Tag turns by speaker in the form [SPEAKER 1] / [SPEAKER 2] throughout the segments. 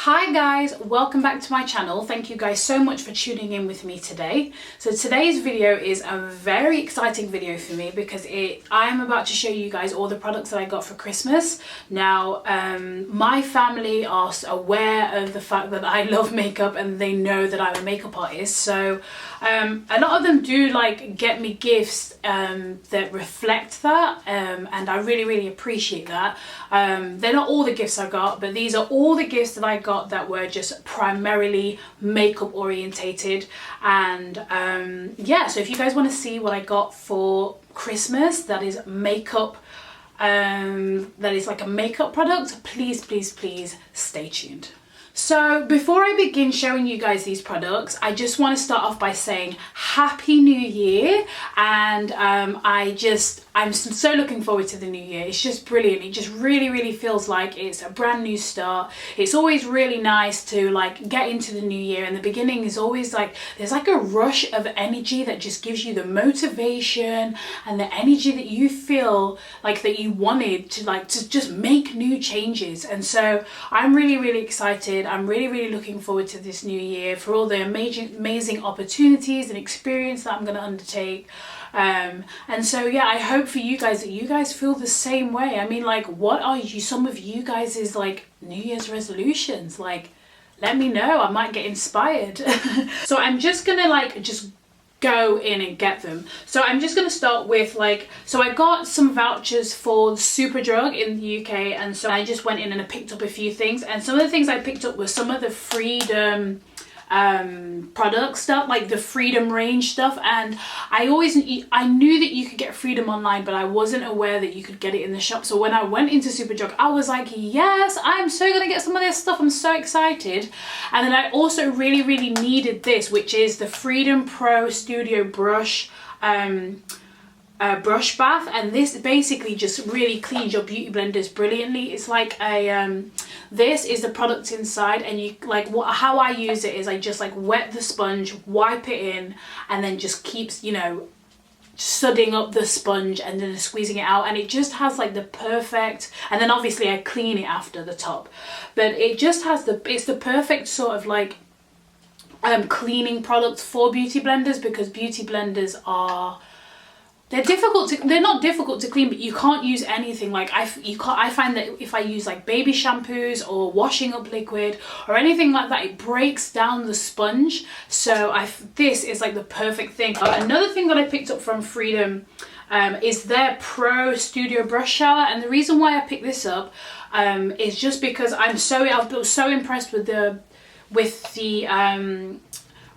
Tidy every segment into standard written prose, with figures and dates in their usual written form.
[SPEAKER 1] Hi guys, welcome back to my channel. Thank you guys so much for tuning in with me today. So today's video is a very exciting video for me because I am about to show you guys all the products that I got for Christmas. Now, my family are aware of the fact that I love makeup and they know that I'm a makeup artist. So a lot of them do like get me gifts that reflect that, and I really appreciate that. They're not all the gifts I got, but these are all the gifts that I got that were just primarily makeup orientated. And yeah, so if you guys want to see what I got for Christmas that is makeup, that is like a makeup product, please stay tuned. So before I begin showing you guys these products, I just want to start off by saying Happy New Year. And I'm so looking forward to the new year. It's just brilliant. It just really feels like it's a brand new start. It's always really nice to like get into the new year, and the beginning is always like there's like a rush of energy that just gives you the motivation and the energy that you feel like that you wanted to just make new changes. And so I'm really excited. I'm really looking forward to this new year for all the amazing opportunities and experience that I'm going to undertake. And so yeah, I hope for you guys that you guys feel the same way. I mean, like, what are some of you guys' like New Year's resolutions? Like, let me know. I might get inspired. So I'm just gonna just go in and get them. So I'm just going to start with so I got some vouchers for Superdrug in the UK, and so I just went in and I picked up a few things, and some of the things I picked up was some of the Freedom product stuff, like the Freedom range stuff. And I knew that you could get Freedom online, but I wasn't aware that you could get it in the shop. So when I went into Superdrug, I was like, yes, I'm so gonna get some of this stuff. I'm so excited. And then I also really needed this, which is the Freedom Pro Studio Brush brush bath, and this basically just really cleans your beauty blenders brilliantly. It's like a this is the product inside, and you how I use it is I just wet the sponge, wipe it in, and then just keeps sudding up the sponge and then squeezing it out, and it just has like the perfect, and then obviously I clean it after the top, but it just has it's the perfect sort of cleaning product for beauty blenders, because beauty blenders are they're not difficult to clean, but you can't use anything I find that if I use like baby shampoos or washing up liquid or anything like that, it breaks down the sponge. So this is like the perfect thing. Another thing that I picked up from Freedom is their Pro Studio Brush Shower, and the reason why I picked this up is just because I've been so impressed with the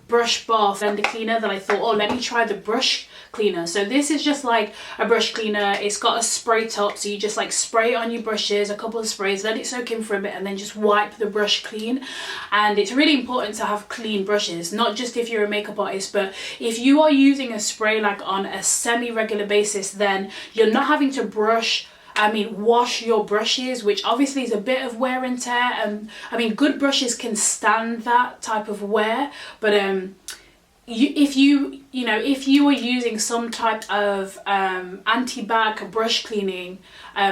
[SPEAKER 1] brush bath blender cleaner that I thought, oh, let me try the brush cleaner. So this is just like a brush cleaner. It's got a spray top, so you just like spray it on your brushes, a couple of sprays, let it soak in for a bit, and then just wipe the brush clean. And it's really important to have clean brushes, not just if you're a makeup artist, but if you are using a spray like on a semi-regular basis, then you're not having to wash your brushes, which obviously is a bit of wear and tear. I mean, good brushes can stand that type of wear, but if you are using some type of anti-bac brush cleaning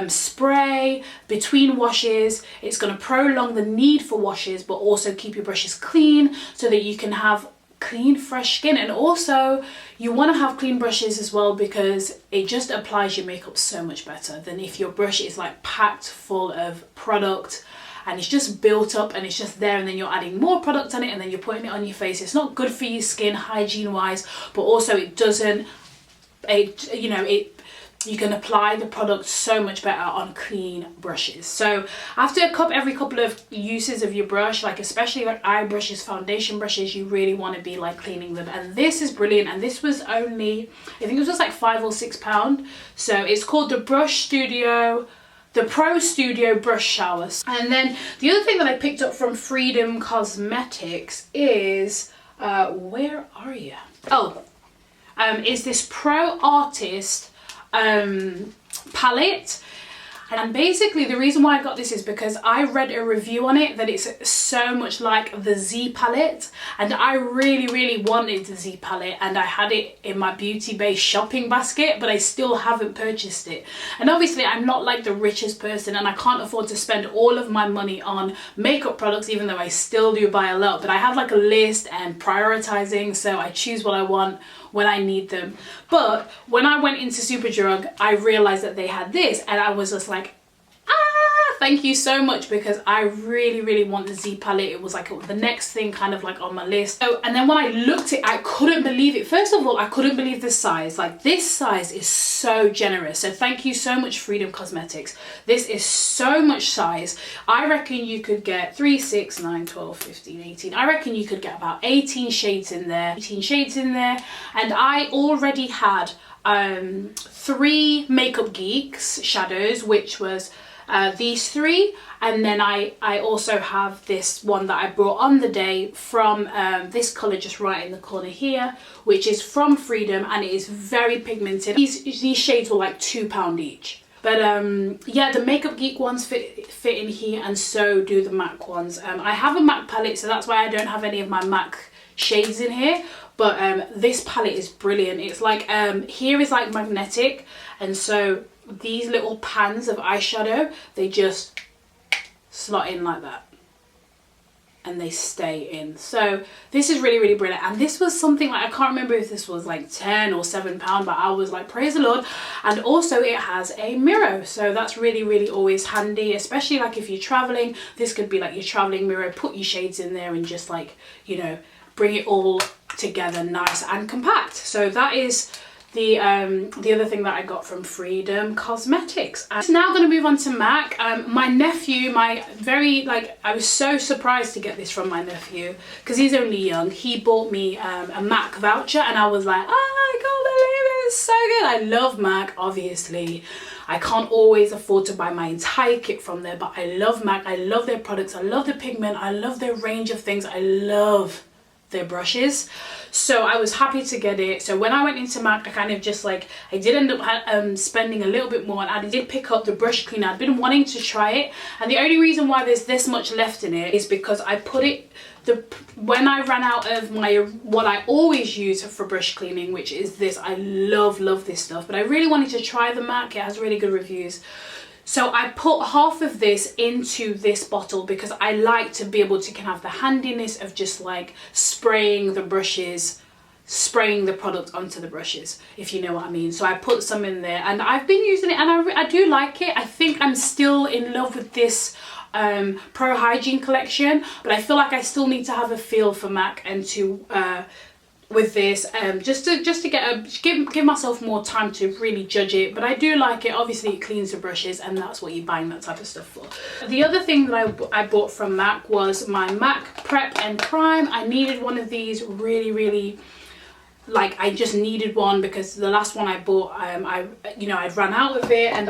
[SPEAKER 1] spray between washes, it's going to prolong the need for washes, but also keep your brushes clean so that you can have clean, fresh skin. And also you want to have clean brushes as well, because it just applies your makeup so much better than if your brush is like packed full of product and it's just built up and it's just there, and then you're adding more product on it and then you're putting it on your face. It's not good for your skin hygiene wise, but also you can apply the product so much better on clean brushes. So after every couple of uses of your brush, especially like eye brushes, foundation brushes, you really want to be like cleaning them. And this is brilliant, and this was only, I think it was just like £5 or £6. So it's called the Pro Studio Brush Shower. And then the other thing that I picked up from Freedom Cosmetics is where are you? Is this Pro Artist palette. And basically the reason why I got this is because I read a review on it that it's so much like the Z palette, and I really wanted the Z palette, and I had it in my beauty base shopping basket, but I still haven't purchased it. And obviously I'm not like the richest person, and I can't afford to spend all of my money on makeup products, even though I still do buy a lot. But I have like a list and prioritizing, so I choose what I want when I need them. But when I went into Superdrug, I realized that they had this, and I was just like, thank you so much, because I really want the Z palette. It was like the next thing kind of like on my list. Oh, and then when I looked at it, I couldn't believe it. First of all, I couldn't believe the size. Like, this size is so generous. So thank you so much, Freedom Cosmetics. This is so much size. I reckon you could get 3, 6, 9, 12, 15, 18. I reckon you could get about 18 shades in there. 18 shades in there. And I already had 3 Makeup Geeks shadows, which was these 3, and then I also have this one that I brought on the day from this colour just right in the corner here, which is from Freedom, and it is very pigmented. These shades were like £2 each. But yeah, the Makeup Geek ones fit in here, and so do the MAC ones. I have a MAC palette, so that's why I don't have any of my MAC shades in here. But this palette is brilliant. It's like, here is like magnetic, and so these little pans of eyeshadow, they just slot in like that, and they stay in. So this is really brilliant. And this was something like, I can't remember if this was like £10 or £7, but I was like, praise the Lord. And also it has a mirror, so that's really always handy, especially like if you're traveling. This could be like your traveling mirror. Put your shades in there and just like, you know, bring it all together nice and compact. So that is the other thing that I got from Freedom Cosmetics. I'm now going to move on to MAC. My nephew, I was so surprised to get this from my nephew, because he's only young. He bought me a MAC voucher, and I was like, oh, I can't believe it, it's so good. I love MAC, obviously. I can't always afford to buy my entire kit from there, but I love MAC. I love their products. I love the pigment. I love their range of things. I love their brushes, so I was happy to get it. So when I went into MAC, I kind of just like, I did end up spending a little bit more, and I did pick up the brush cleaner. I'd been wanting to try it, and the only reason why there's this much left in it is because I put it, when I ran out of what I always use for brush cleaning, which is this. I love this stuff, but I really wanted to try the MAC. It has really good reviews. So I put half of this into this bottle, because I like to be able to have the handiness of just like spraying the brushes, spraying the product onto the brushes, if you know what I mean. So I put some in there, and I've been using it, and I do like it. I think I'm still in love with this Pro Hygiene collection, but I feel like I still need to have a feel for MAC and to with this, just to give myself more time to really judge it. But I do like it. Obviously it cleans the brushes, and that's what you're buying that type of stuff for. The other thing that I bought from MAC was my MAC Prep and Prime. I needed one of these really, like, I just needed one, because the last one I bought, I'd run out of it, and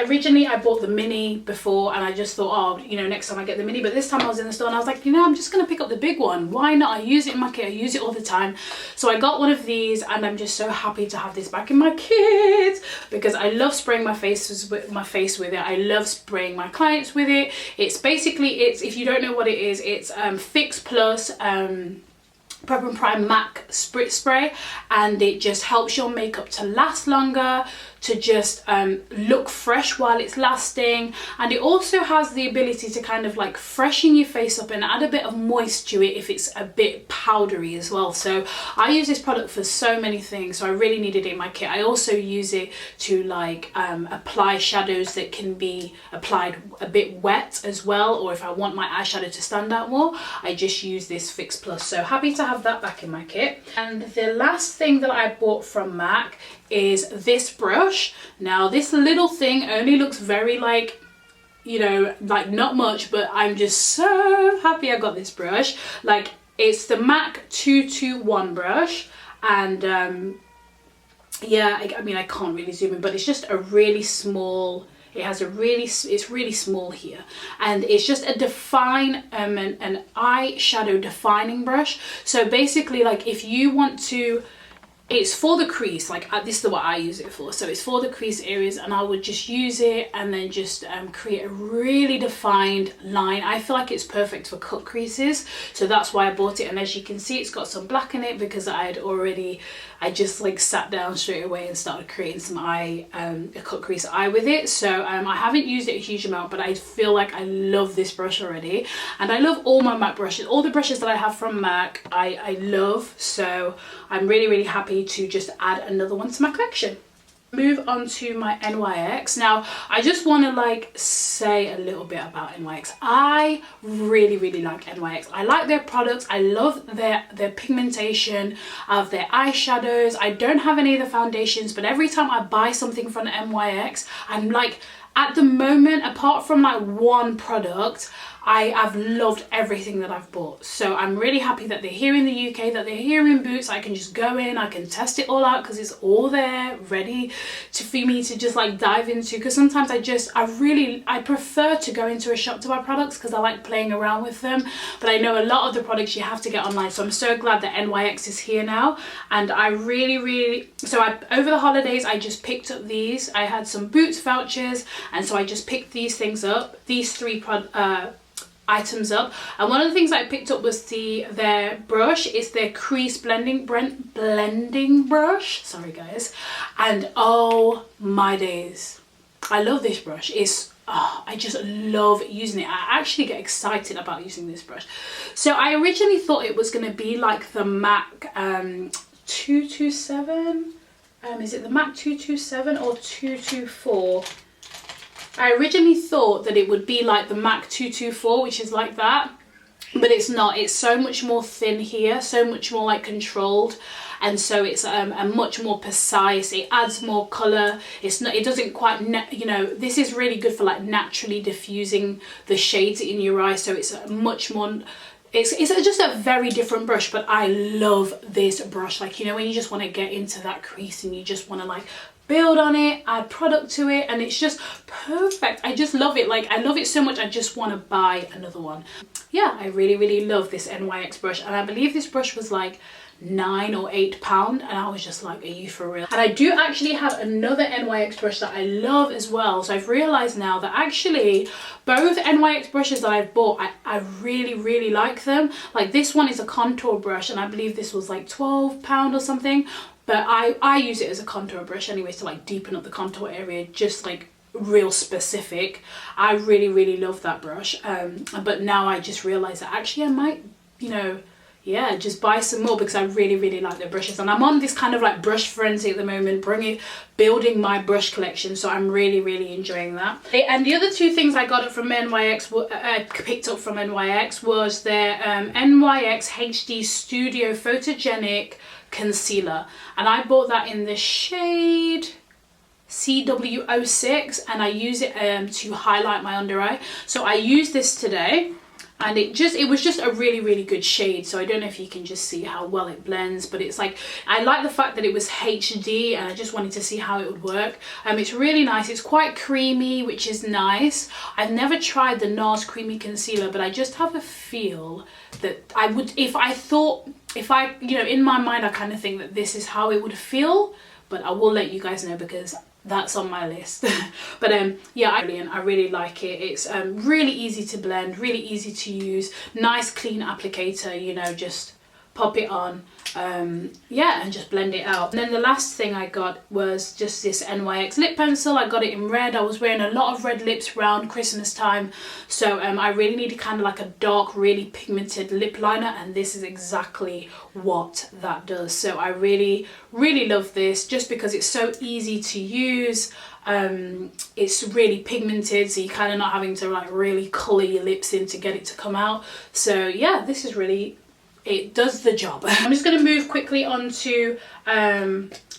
[SPEAKER 1] originally I bought the mini before, and I just thought, oh, you know, next time I get the mini. But this time I was in the store, and I was like, you know, I'm just gonna pick up the big one. Why not? I use it in my kit. I use it all the time. So I got one of these, and I'm just so happy to have this back in my kit, because I love spraying my face with it. I love spraying my clients with it. It's basically, if you don't know what it is, it's Fix Plus Prep and Prime MAC spray, and it just helps your makeup to last longer, to just look fresh while it's lasting. And it also has the ability to kind of like freshen your face up and add a bit of moist to it if it's a bit powdery as well. So I use this product for so many things, so I really needed it in my kit. I also use it to like apply shadows that can be applied a bit wet as well, or if I want my eyeshadow to stand out more, I just use this Fix Plus. So happy to have that back in my kit. And the last thing that I bought from MAC is this brush. Now this little thing only looks very like, you know, like not much, but I'm just so happy I got this brush. Like, it's the MAC 221 brush, and yeah, I mean, I can't really zoom in, but it's just a really small, it's really small here, and it's just a an eyeshadow defining brush. So basically, like, if you want to it's for the crease, like this is what I use it for. So it's for the crease areas, and I would just use it and then just create a really defined line. I feel like it's perfect for cut creases, so that's why I bought it. And as you can see, it's got some black in it because I just like sat down straight away and started creating some a cut crease eye with it. So I haven't used it a huge amount, but I feel like I love this brush already, and I love all my MAC brushes. All the brushes that I have from MAC I love, so I'm really happy to just add another one to my collection. Move on to my NYX. Now I just want to like say a little bit about NYX. I really like NYX. I like their products. I love their pigmentation of their eyeshadows. I don't have any of the foundations, but every time I buy something from NYX, I'm like, at the moment, apart from like one product, I've loved everything that I've bought. So I'm really happy that they're here in the UK, that they're here in Boots. I can just go in, I can test it all out because it's all there ready for me to just like dive into. Because sometimes I prefer to go into a shop to buy products because I like playing around with them. But I know a lot of the products you have to get online. So I'm so glad that NYX is here now. And I really, over the holidays, I just picked up these. I had some Boots vouchers, and so I just picked these things up, these three items up. And one of the things I picked up was their brush. It's their crease blending brush, sorry guys, and oh my days, I love this brush. I just love using it. I actually get excited about using this brush. So I originally thought it was going to be like the MAC 227, is it the MAC 227 or 224? I originally thought that it would be like the MAC 224, which is like that, but it's not. It's so much more thin here, so much more like controlled, and so it's a much more precise. It adds more color. It doesn't quite, this is really good for like naturally diffusing the shades in your eye. So it's a much more. It's just a very different brush, but I love this brush. Like, when you just want to get into that crease and you just want to like build on it, add product to it, and it's just perfect. I just love it. Like, I love it so much, I just want to buy another one. Yeah, I really love this NYX brush, and I believe this brush was like £9 or £8, and I was just like, are you for real? And I do actually have another NYX brush that I love as well. So I've realized now that actually both NYX brushes that I've bought, I really like them. Like, this one is a contour brush, and I believe this was like £12 or something. But I use it as a contour brush anyway, to like deepen up the contour area, just like real specific. I really love that brush. But now I just realized that actually I might, just buy some more, because I really like their brushes. And I'm on this kind of like brush frenzy at the moment, building my brush collection. So I'm really enjoying that. And the other two things I got from NYX, picked up from NYX, was their NYX HD Studio Photogenic Concealer, and I bought that in the shade CW06, and I use it to highlight my under eye. So I used this today, and it was just a really good shade. So I don't know if you can just see how well it blends, but it's like, I like the fact that it was HD, and I just wanted to see how it would work. It's really nice. It's quite creamy, which is nice. I've never tried the NARS creamy concealer, but I just have a feel that I would, if I, in my mind, I kind of think that this is how it would feel, but I will let you guys know because that's on my list. But yeah, I really like it. It's really easy to blend, really easy to use, nice clean applicator, just pop it on, yeah, and just blend it out. And then the last thing I got was just this NYX lip pencil. I got it in red. I was wearing a lot of red lips around Christmas time, so I really needed kind of like a dark, really pigmented lip liner, and this is exactly what that does. So I really love this, just because it's so easy to use. It's really pigmented, so you're kind of not having to like really colour your lips in to get it to come out. So yeah, this is really, it does the job. I'm just going to move quickly on to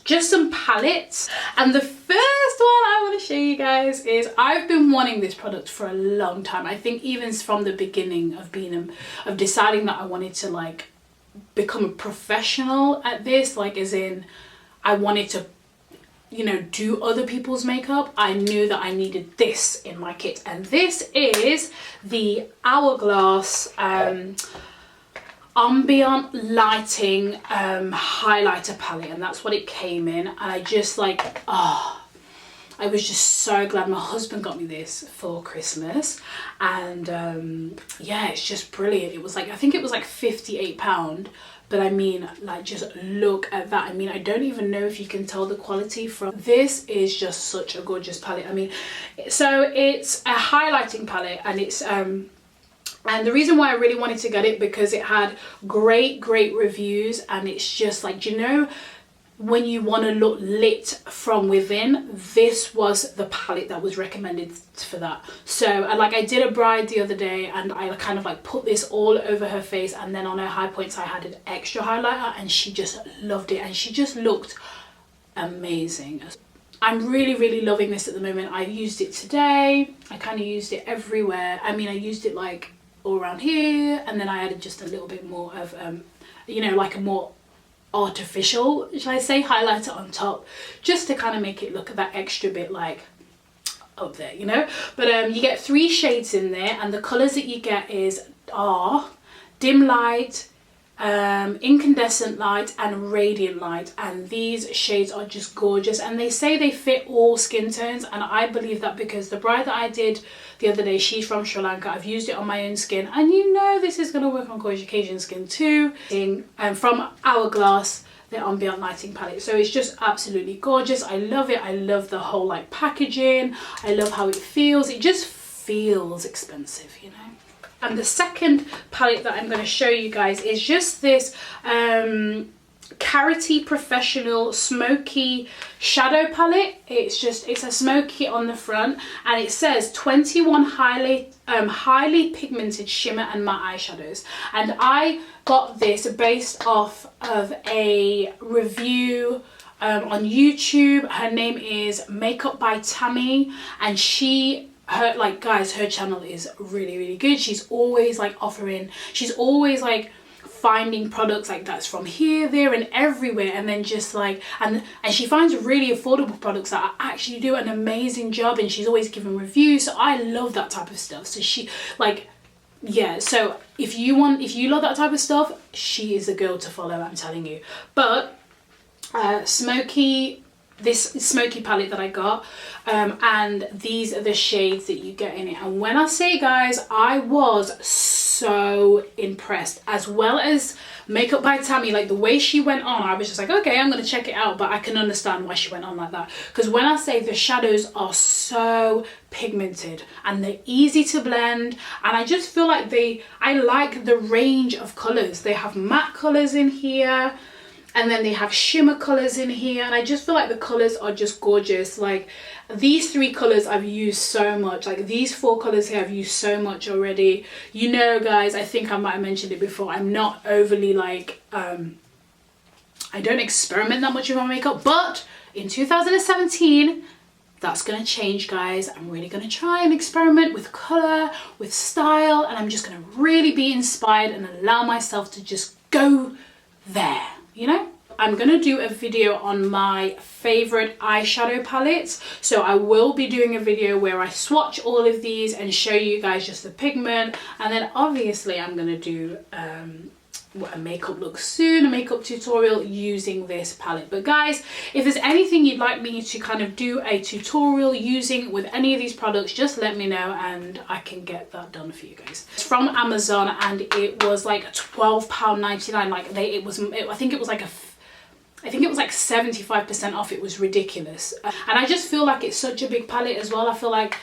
[SPEAKER 1] just some palettes, and the first one I want to show you guys is, I've been wanting this product for a long time. I think even from the beginning of deciding that I wanted to like become a professional at this, like as in I wanted to do other people's makeup. I knew that I needed this in my kit, and this is the Hourglass Ambient Lighting highlighter palette, and that's what it came in. And I just like, I was just so glad my husband got me this for Christmas. And yeah, it's just brilliant. It was like, I think it was like £58, but I mean, like, just look at that. I mean, I don't even know if you can tell the quality from this. Is just such a gorgeous palette. I mean, so it's a highlighting palette, and it's and the reason why I really wanted to get it, because it had great reviews, and it's just like, you know, when you want to look lit from within, this was the palette that was recommended for that. So I did a bride the other day, and I kind of like put this all over her face, and then on her high points I had an extra highlighter, and she just loved it, and she just looked amazing. I'm really loving this at the moment. I used it today. I kind of used it everywhere. I mean, I used it like all around here, and then I added just a little bit more of you know, like a more artificial, shall I say, highlighter on top, just to kind of make it look that extra bit like up there, you know. But you get 3 shades in there, and the colors that you get are dim light, incandescent light, and radiant light. And these shades are just gorgeous, and they say they fit all skin tones, and I believe that, because the bride that I did the other day, she's from Sri Lanka. I've used it on my own skin, and you know this is going to work on Caucasian skin too. From Hourglass, the Ambient Lighting palette. So it's just absolutely gorgeous. I love it. I love the whole like packaging. I love how it feels. It just feels expensive, you know. And the second palette that I'm going to show you guys is just this Carity Professional Smoky Shadow Palette. It's a smoky on the front, and it says 21 highly pigmented shimmer and matte eyeshadows. And I got this based off of a review on YouTube. Her name is Makeup by Tammy, and her channel is really good. She's always like she's always like finding products like that's from here, there, and everywhere, and then just like and she finds really affordable products that actually do an amazing job, and she's always giving reviews. So I love that type of stuff. So she like, yeah, so if you love that type of stuff, she is the girl to follow, I'm telling you. But this smoky palette that I got, and these are the shades that you get in it. And when I say, guys, I was so impressed, as well as Makeup by Tammy. Like the way she went on, I was just like, okay, I'm gonna check it out. But I can understand why she went on like that, because when I say the shadows are so pigmented and they're easy to blend, and I just feel like I like the range of colors. They have matte colors in here, and then they have shimmer colors in here, and I just feel like the colors are just gorgeous. Like these 3 colors I've used so much, like these 4 colors here I've used so much already. You know, guys, I think I might have mentioned it before, I'm not overly like I don't experiment that much with my makeup, but in 2017 that's gonna change, guys. I'm really gonna try and experiment with color, with style, and I'm just gonna really be inspired and allow myself to just go there, you know. I'm gonna do a video on my favorite eyeshadow palettes, so I will be doing a video where I swatch all of these and show you guys just the pigment, and then obviously I'm gonna do a makeup look soon, a makeup tutorial using this palette. But guys, if there's anything you'd like me to kind of do a tutorial using with any of these products, just let me know and I can get that done for you guys. It's from Amazon, and it was like £12.99. Like I think it was like 75% off. It was ridiculous. And I just feel like it's such a big palette as well. I feel like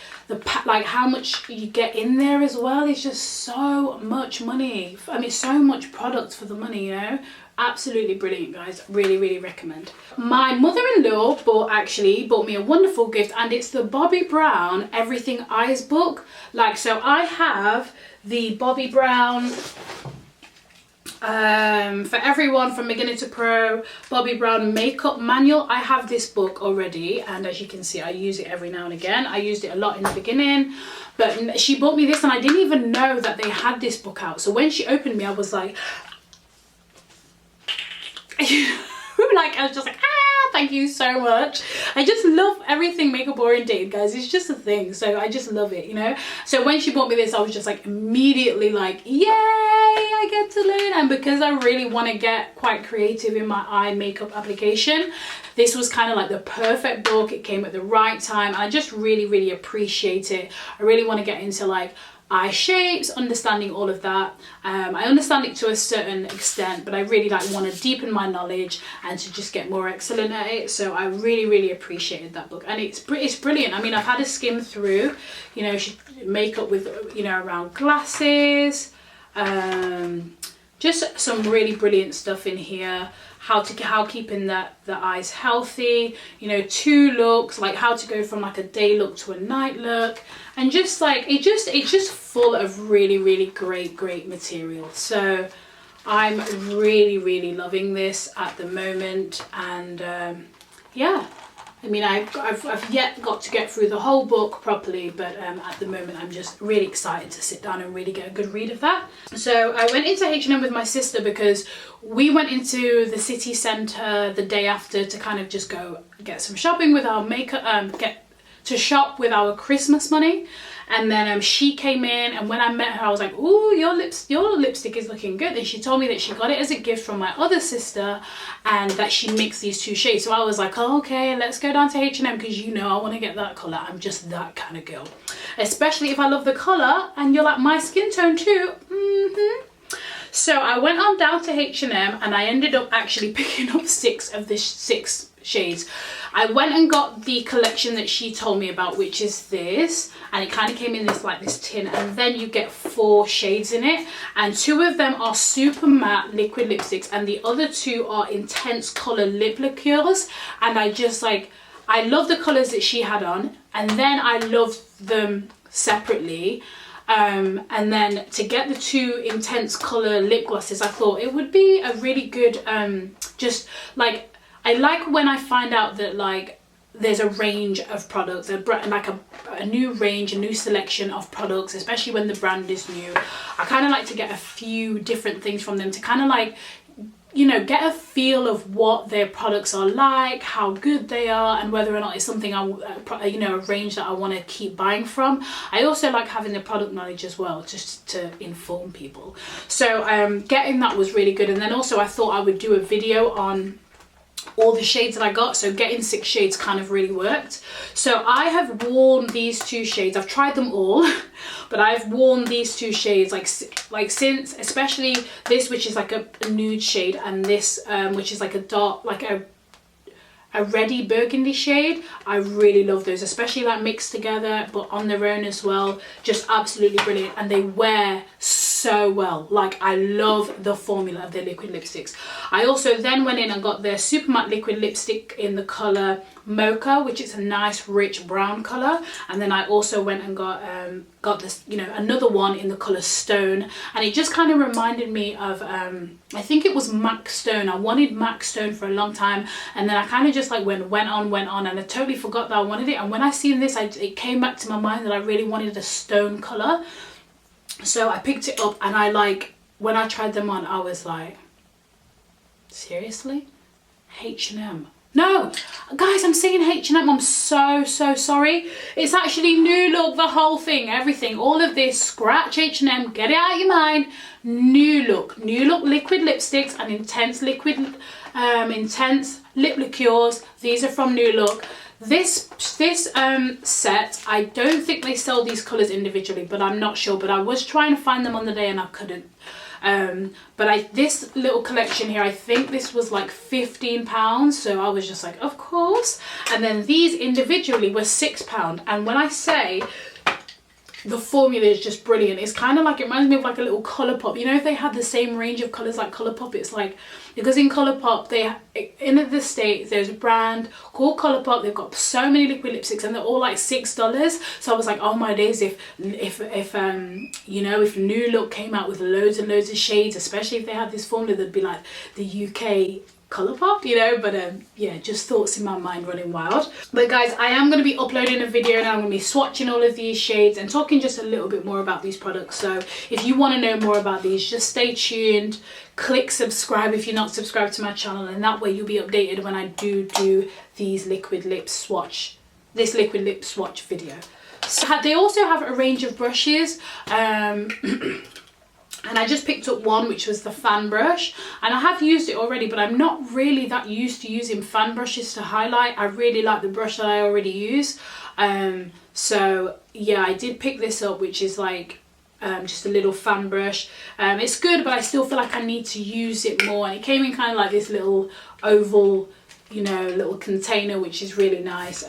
[SPEAKER 1] like how much you get in there as well is just so much money. I mean, so much product for the money, you know. Absolutely brilliant, guys. Really recommend. My mother-in-law bought me a wonderful gift, and it's the Bobbi Brown Everything Eyes book. Like, so I have the Bobbi Brown for everyone from beginner to pro, Bobbi Brown makeup manual. I have this book already, and as you can see, I use it every now and again. I used it a lot in the beginning, but she bought me this, and I didn't even know that they had this book out. So when she opened me, I was like, like I was just like, Thank you so much. I just love everything makeup oriented, guys. It's just a thing, so I just love it, you know. So when she bought me this, I was just like immediately like, yay, I get to learn. And because I really want to get quite creative in my eye makeup application, this was kind of like the perfect book. It came at the right time, and I just really appreciate it. I really want to get into like eye shapes, understanding all of that. I understand it to a certain extent, but I really like want to deepen my knowledge and to just get more excellent at it. So I really appreciated that book, and it's brilliant. I mean, I've had a skim through, you know, makeup with, you know, around glasses, just some really brilliant stuff in here. How keeping the eyes healthy, you know, 2 looks, like how to go from like a day look to a night look, and just like it's just full of really great material. So I'm really loving this at the moment, and yeah, I mean, I've yet got to get through the whole book properly, but at the moment I'm just really excited to sit down and really get a good read of that. So I went into H&M with my sister because we went into the city centre the day after to kind of just go get some shopping with our makeup, get to shop with our Christmas money. And then she came in, and when I met her I was like, ooh, your lipstick is looking good. And she told me that she got it as a gift from my other sister and that she mixed these 2 shades. So I was like, oh, okay, let's go down to H&M, because you know I want to get that colour. I'm just that kind of girl, especially if I love the colour and you're like my skin tone too. So I went on down to H&M, and I ended up actually picking up 6 of the 6 shades. I went and got the collection that she told me about, which is this, and it kind of came in this tin, and then you get 4 shades in it, and 2 of them are super matte liquid lipsticks, and the other 2 are intense color lip liqueurs. And I just like, I love the colors that she had on, and then I love them separately. And then to get the 2 intense color lip glosses, I thought it would be a really good, just like, I like when I find out that like there's a range of products, like a new range, a new selection of products, especially when the brand is new. I kind of like to get a few different things from them to kind of like, you know, get a feel of what their products are like, how good they are, and whether or not it's something you know, a range that I want to keep buying from. I also like having the product knowledge as well, just to inform people. So getting that was really good. And then also I thought I would do a video on all the shades that I got, so getting 6 shades kind of really worked. So I have worn these 2 shades. I've tried them all, but I've worn these 2 shades like since, especially this, which is like a nude shade, and this which is like a dark, like a reddy burgundy shade. I really love those, especially like mixed together but on their own as well. Just absolutely brilliant, and they wear so well. Like, I love the formula of their liquid lipsticks. I also then went in and got their super matte liquid lipstick in the color Mocha, which is a nice rich brown color, and then I also went and got this, you know, another one in the color Stone, and it just kind of reminded me of I think it was MAC Stone. I wanted MAC Stone for a long time, and then I kind of just like went on, and I totally forgot that I wanted it. And when I seen this, it came back to my mind that I really wanted a stone color. So I picked it up, and I like, when I tried them on, I was like, seriously? H&M? No, guys, I'm saying H&M. I'm so sorry. It's actually New Look, the whole thing, everything, all of this. Scratch H&M, get it out of your mind. New Look liquid lipsticks and intense lip liqueurs. These are from New Look. This set, I don't think they sell these colours individually, but I'm not sure. But I was trying to find them on the day and I couldn't. But this little collection here, I think this was like £15, so I was just like, of course. And then these individually were £6, and when I say the formula is just brilliant, it's kind of like, it reminds me of like a little Colourpop. You know, if they had the same range of colours like Colourpop, it's like, because in Colourpop, in the States, there's a brand called Colourpop. They've got so many liquid lipsticks, and they're all like $6. So I was like, oh my days, if you know, if New Look came out with loads and loads of shades, especially if they had this formula, that'd be like the UK colour pop, you know, but yeah, just thoughts in my mind running wild. But guys, I am going to be uploading a video and I'm going to be swatching all of these shades and talking just a little bit more about these products. So if you want to know more about these, just stay tuned, click subscribe if you're not subscribed to my channel, and that way you'll be updated when I do these liquid lip swatch video. So they also have a range of brushes, and I just picked up one, which was the fan brush, and I have used it already, but I'm not really that used to using fan brushes to highlight. I really like the brush that I already use. So yeah, I did pick this up, which is like just a little fan brush. It's good, but I still feel like I need to use it more, and it came in kind of like this little oval, you know, little container, which is really nice.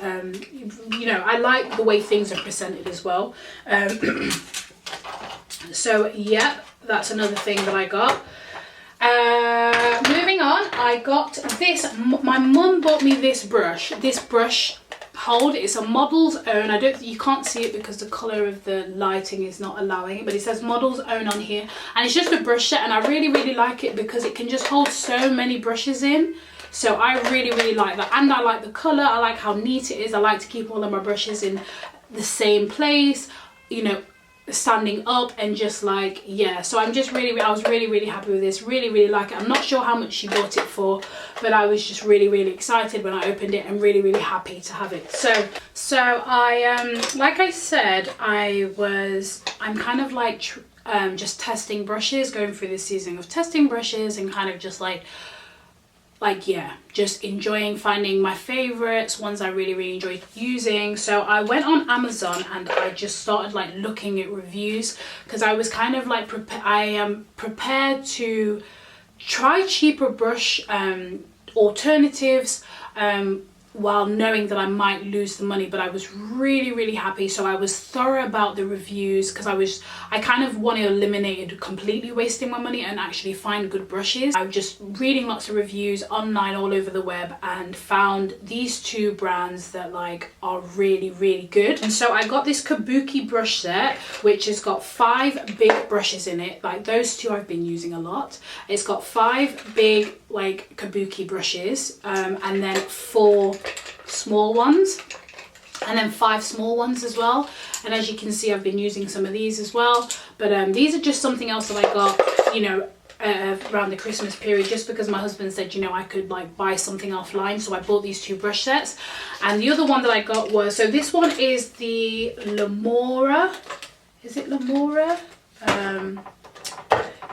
[SPEAKER 1] You know, I like the way things are presented as well. So yeah, that's another thing that I got. Moving on, I got this. My mum bought me this brush hold. It's a Model's Own. You can't see it because the colour of the lighting is not allowing it, but it says Model's Own on here, and it's just a brush set, and I really like it because it can just hold so many brushes in. So I really like that, and I like the colour. I like how neat it is. I like to keep all of my brushes in the same place, you know, standing up, and just like, yeah, so I was really happy with this. Really like it. I'm not sure how much she bought it for, but I was just really excited when I opened it, and really happy to have it. So I like I said, I'm kind of like just testing brushes, going through this season of testing brushes, and kind of just like yeah, just enjoying finding my favorites, ones I really enjoy using. So I went on Amazon and I just started like looking at reviews, because I was kind of like I am prepared to try cheaper brush alternatives, while knowing that I might lose the money. But I was really happy, so I was thorough about the reviews, because I kind of want to eliminate completely wasting my money and actually find good brushes. I was just reading lots of reviews online all over the web and found these two brands that like are really good. And so I got this Kabuki brush set, which has got 5 big brushes in it. Like those two I've been using a lot. It's got 5 big like Kabuki brushes, and then 4 small ones, and then 5 small ones as well. And as you can see, I've been using some of these as well, but these are just something else that I got, you know, around the Christmas period, just because my husband said, you know, I could like buy something offline, so I bought these 2 brush sets. And the other one that I got was, so this one is the Lamora, is it Lamora?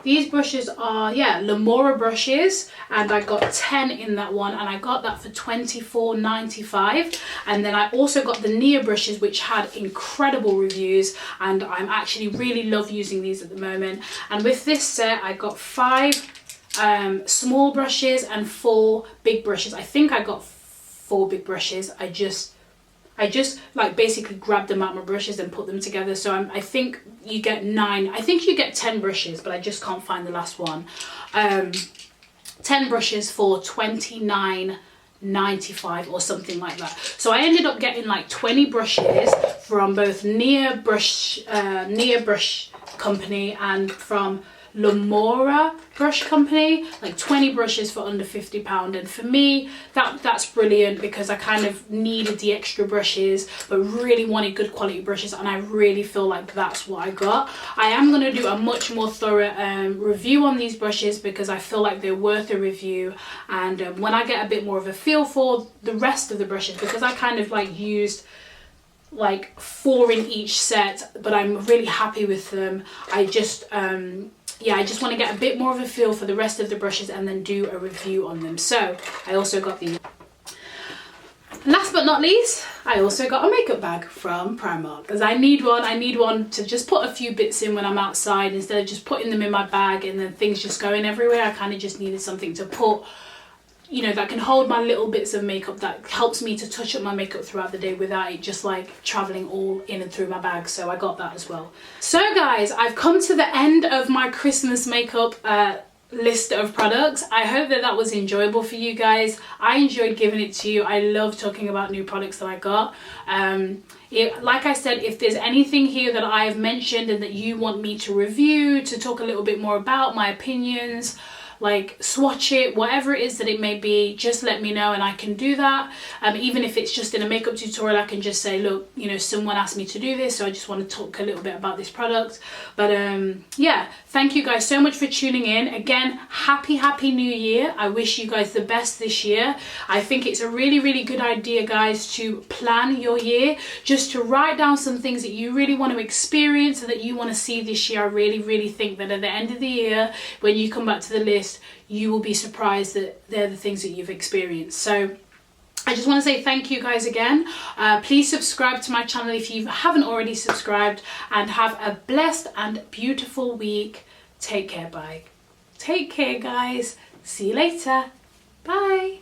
[SPEAKER 1] These brushes are, yeah, Lamora brushes, and I got 10 in that one, and I got that for $24.95. And then I also got the Nia brushes, which had incredible reviews, and I'm actually really love using these at the moment. And with this set, I got 5 small brushes and 4 big brushes. I think I got 4 big brushes. I just like basically grabbed them out my brushes and put them together. So I think you get 9, I think you get 10 brushes, but I just can't find the last one. 10 brushes for $29.95 or something like that. So I ended up getting like 20 brushes from both Nia Brush Company and from Lamora Brush Company, like 20 brushes for under £50. And for me, that's brilliant, because I kind of needed the extra brushes but really wanted good quality brushes, and I really feel like that's what I got. I am going to do a much more thorough review on these brushes, because I feel like they're worth a review. And when I get a bit more of a feel for the rest of the brushes, because I kind of like used like 4 in each set, but I'm really happy with them. I just yeah, I just want to get a bit more of a feel for the rest of the brushes and then do a review on them. So I also got these. Last but not least, I also got a makeup bag from Primark, because I need one to just put a few bits in when I'm outside, instead of just putting them in my bag and then things just going everywhere. I kind of just needed something to put, you know, that can hold my little bits of makeup, that helps me to touch up my makeup throughout the day without it just like traveling all in and through my bag. So I got that as well. So guys, I've come to the end of my Christmas makeup list of products. I hope that was enjoyable for you guys. I enjoyed giving it to you. I love talking about new products that I got. Like I said, if there's anything here that I've mentioned and that you want me to review, to talk a little bit more about, my opinions, like swatch it, whatever it is that it may be, just let me know and I can do that. Even if it's just in a makeup tutorial, I can just say, look, you know, someone asked me to do this, so I just want to talk a little bit about this product. But yeah, thank you guys so much for tuning in. Again, happy new year. I wish you guys the best this year. I think it's a really good idea, guys, to plan your year, just to write down some things that you really want to experience and that you want to see this year. I really think that at the end of the year, when you come back to the list, you will be surprised that they're the things that you've experienced. So I just want to say thank you guys again. Please subscribe to my channel if you haven't already subscribed, and have a blessed and beautiful week. Take care, bye. Take care, guys. See you later. Bye.